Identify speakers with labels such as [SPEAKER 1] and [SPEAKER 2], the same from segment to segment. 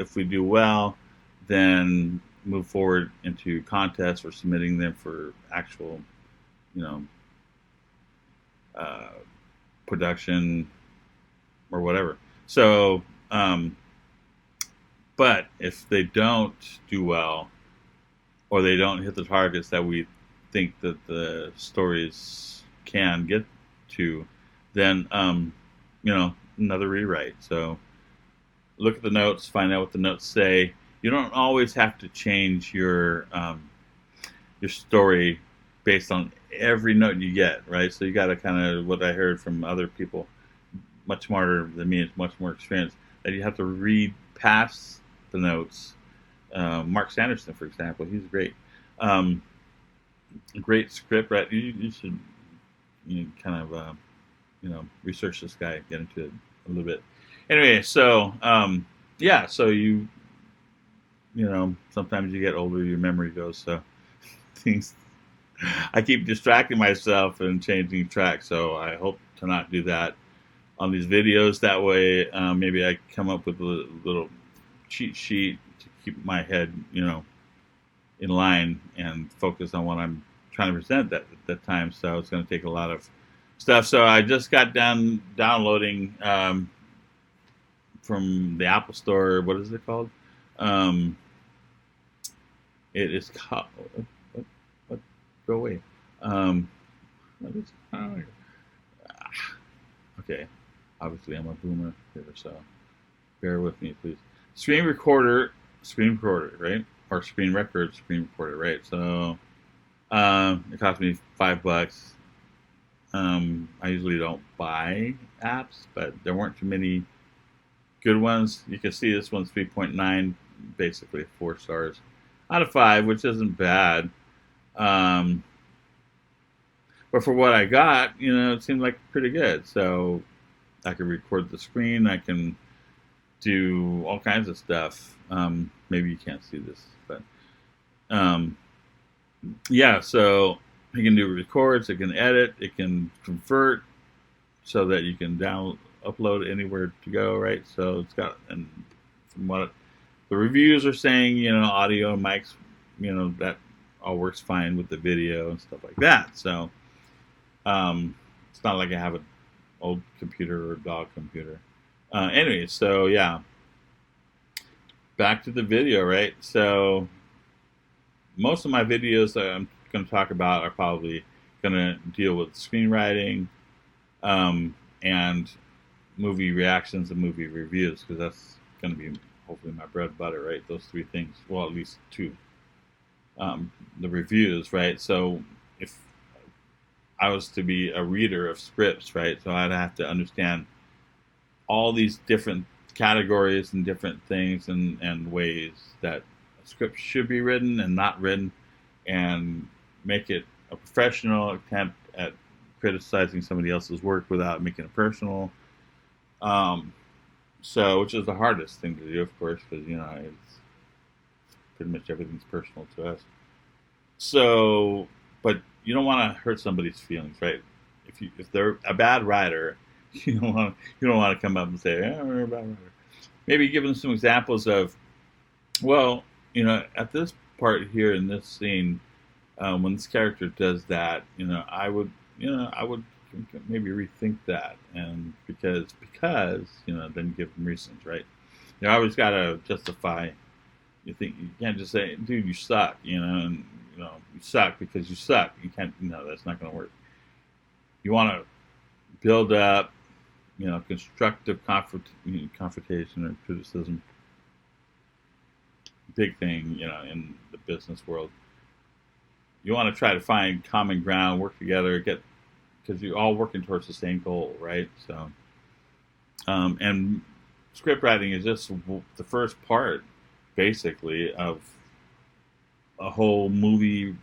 [SPEAKER 1] if we do well, then move forward into contests or submitting them for actual, you know, uh, production or whatever. So, but if they don't do well or they don't hit the targets that we think that the stories can get to, then another rewrite. So look at the notes, find out what the notes say. You don't always have to change your story based on every note you get, right? So you got to kind of, what I heard from other people, much smarter than me, much more experienced, that you have to read past the notes. Mark Sanderson, for example, he's great. Great script, right? You should kind of research this guy, get into it a little bit. Anyway, so yeah, so sometimes you get older, your memory goes, so things. I keep distracting myself and changing track, so I hope to not do that on these videos. That way, maybe I come up with a little cheat sheet to keep my head, in line and focus on what I'm trying to present at that time. So it's going to take a lot of stuff. So I just got done downloading from the Apple Store. What is it called? It is called. What? Go away. Okay. Obviously, I'm a boomer here, so bear with me, please. Screen recorder, right? Or screen recorder, right? So it cost me $5. I usually don't buy apps, but there weren't too many good ones. You can see this one's 3.9, basically 4 stars out of 5, which isn't bad. But for what I got, it seemed like pretty good. So I can record the screen. I can do all kinds of stuff. Maybe you can't see this, but yeah. So it can do records. It can edit. It can convert so that you can upload anywhere to go. Right. So it's got, and from what the reviews are saying, audio mics, that all works fine with the video and stuff like that. So it's not like I have an old computer or dog computer. Anyway, so yeah, back to the video, right? So most of my videos that I'm going to talk about are probably going to deal with screenwriting and movie reactions and movie reviews, because that's going to be hopefully my bread and butter, right? Those 3 things, well, at least 2. The reviews, right? So if I was to be a reader of scripts, right? So I'd have to understand all these different categories and different things and ways that a script should be written and not written, and make it a professional attempt at criticizing somebody else's work without making it personal. So, which is the hardest thing to do, of course, because, it's pretty much everything's personal to us. So, but you don't want to hurt somebody's feelings, right? If they're a bad writer, you don't want to come up and say, "Oh, we're a bad writer." Maybe give them some examples of, well, at this part here in this scene, when this character does that, I would maybe rethink that, and because then give them reasons, right? You always got to justify. You can't just say, "Dude, you suck," and you suck because you suck. You can't. That's not going to work. You want to build up, constructive confrontation or criticism. Big thing, in the business world. You want to try to find common ground, work together, because you're all working towards the same goal, right? So, and script writing is just the first part, basically, of a whole movie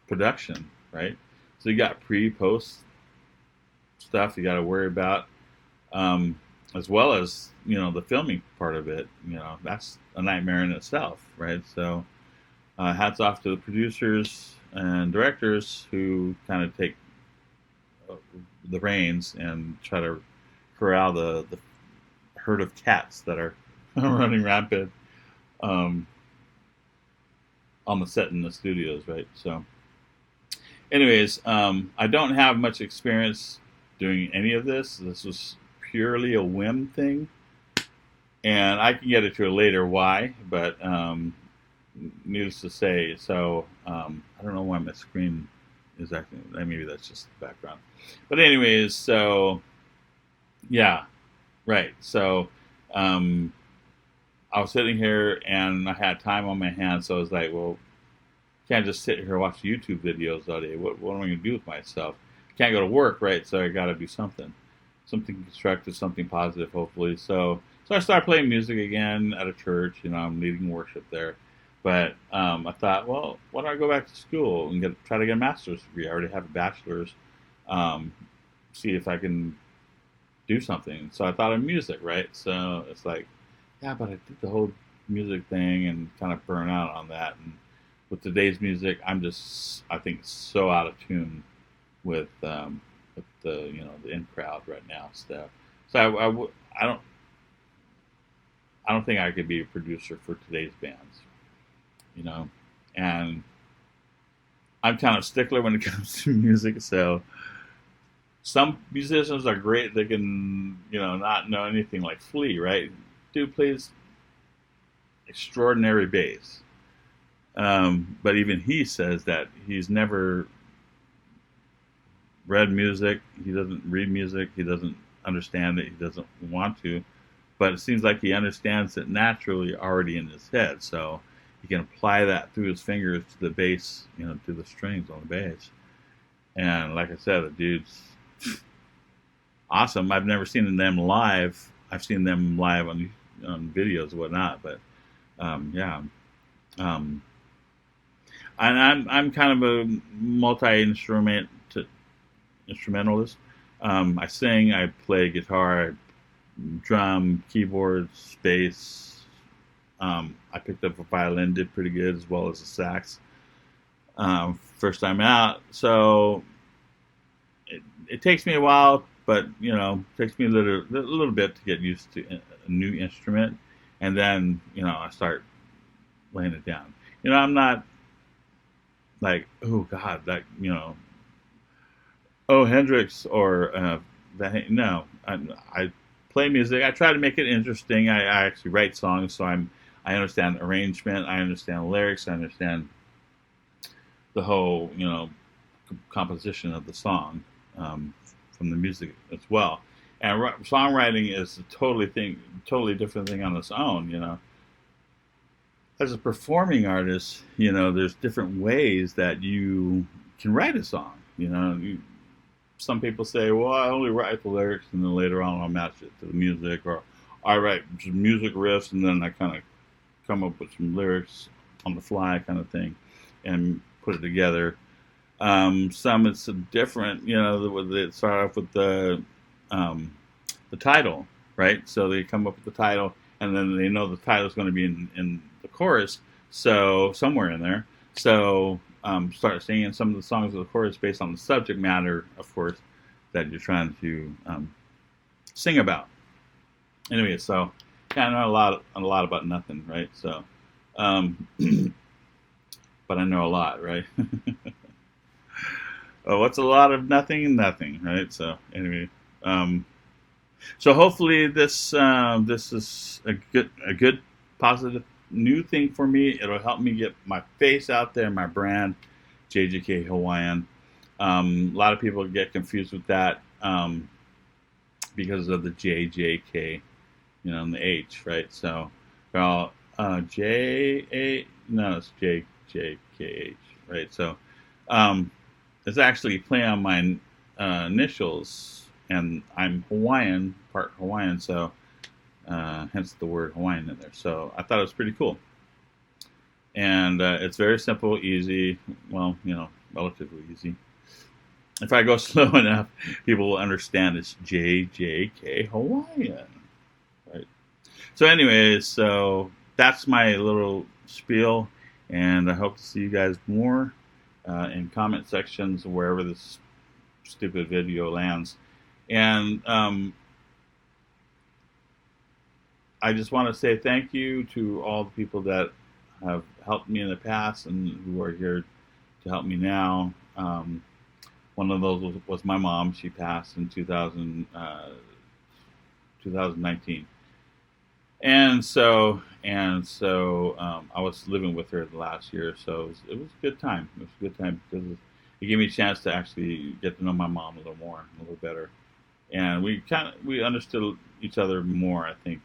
[SPEAKER 1] production, right? So you got pre-post stuff you got to worry about, as well as the filming part of it. That's a nightmare in itself, right? So hats off to the producers and directors who kind of take the reins and try to corral the herd of cats that are running rampant um, on the set in the studios, right? So, anyways, I don't have much experience doing any of this. This was purely a whim thing, and I can get into it later why, but needless to say, so I don't know why my screen is acting. Maybe that's just the background. But anyways, so yeah, right. So um, I was sitting here and I had time on my hands, so I was like, well, can't just sit here and watch YouTube videos all day. What am I going to do with myself? Can't go to work, right? So I got to do something constructive, something positive, hopefully. So I started playing music again at a church. You know, I'm leading worship there. But I thought, well, why don't I go back to school and try to get a master's degree? I already have a bachelor's. Um, see if I can do something. So I thought of music, right? So it's like, yeah, but I did the whole music thing and kind of burn out on that. And with today's music, I think, so out of tune with the the in crowd right now stuff. So I don't think I could be a producer for today's bands, you know. And I'm kind of stickler when it comes to music, so some musicians are great. They can, not know anything, like Flea, right? Dude plays extraordinary bass. But even he says that he's never read music. He doesn't read music. He doesn't understand it. He doesn't want to. But it seems like he understands it naturally already in his head. So he can apply that through his fingers to the bass, to the strings on the bass. And like I said, the dude's awesome. I've never seen them live. I've seen them live on videos and whatnot. But yeah. And I'm kind of a instrumentalist. I sing, I play guitar, drum, keyboards, bass. I picked up a violin, did pretty good, as well as a sax. First time out, so it takes me a while, but it takes me a little bit to get used to a new instrument, and then I start laying it down. I'm not like, oh God, that oh, Hendrix or that. No, I play music. I try to make it interesting. I actually write songs, so I understand arrangement. I understand lyrics. I understand the whole composition of the song from the music as well. And songwriting is a totally different thing on its own. As a performing artist, there's different ways that you can write a song. Some people say, well, I only write the lyrics and then later on I'll match it to the music, or I write just music riffs and then I kind of come up with some lyrics on the fly kind of thing and put it together. Some it's different, they start off with the title, right? So they come up with the title and then they know the title is going to be in the chorus, so somewhere in there. So start singing some of the songs of the chorus based on the subject matter, of course, that you're trying to sing about. Anyway, so I know a lot about nothing, right? So, but I know a lot, right? Oh, what's a lot of nothing? Nothing, right? So anyway, so hopefully this is a good positive new thing for me. It'll help me get my face out there, my brand, JJKHawaiian. A lot of people get confused with that because of the JJK, and the H, right? So, well, it's JJKH, right? So, it's actually play on my initials, and I'm Hawaiian, part Hawaiian, so hence the word Hawaiian in there. So I thought it was pretty cool. And it's very simple, easy, well, relatively easy. If I go slow enough, people will understand it's JJKHawaiian, right? So anyways, so that's my little spiel, and I hope to see you guys more in comment sections, wherever this stupid video lands. And I just want to say thank you to all the people that have helped me in the past and who are here to help me now. One of those was my mom. She passed in 2019. And so I was living with her the last year, so it was a good time. It was a good time because it gave me a chance to actually get to know my mom a little more, a little better, and we understood each other more, I think,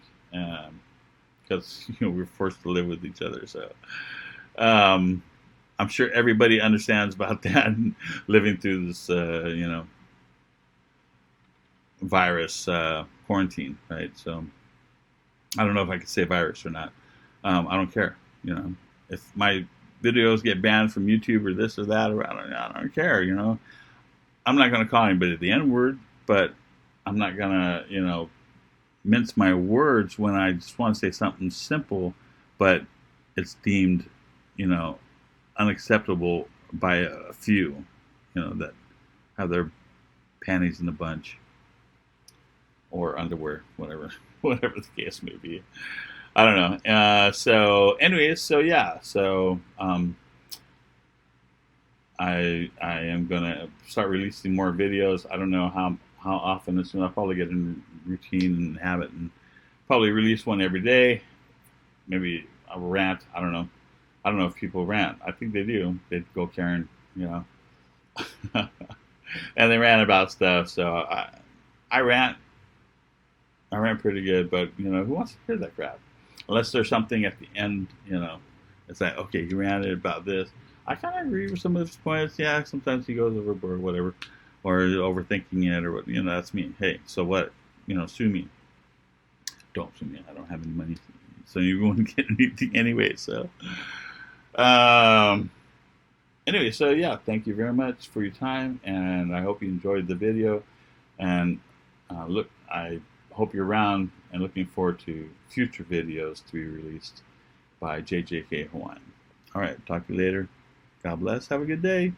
[SPEAKER 1] because we were forced to live with each other. So um, I'm sure everybody understands about that living through this, virus quarantine, right? So I don't know if I could say virus or not. I don't care. If my videos get banned from YouTube or this or that, or I don't care. I'm not going to call anybody the N word, but I'm not going to, mince my words when I just want to say something simple, but it's deemed, unacceptable by a few, that have their panties in a bunch or underwear, whatever, whatever the case may be. I don't know. So, anyways, so yeah, so I am gonna start releasing more videos. I don't know how often it's gonna. I'll probably get in routine and habit, and probably release one every day. Maybe a rant. I don't know. I don't know if people rant. I think they do. They go carrying, and they rant about stuff. So I rant. I rant pretty good, but who wants to hear that crap? Unless there's something at the end, it's like, okay, you ranted about this. I kind of agree with some of his points. Yeah, sometimes he goes overboard, whatever, or overthinking it, or what. That's me. Hey, so what? Sue me. Don't sue me. I don't have any money, so you won't get anything anyway. So, anyway, so yeah, thank you very much for your time, and I hope you enjoyed the video. And look, I hope you're around and looking forward to future videos to be released by JJKHawaiian. All right, talk to you later. God bless. Have a good day.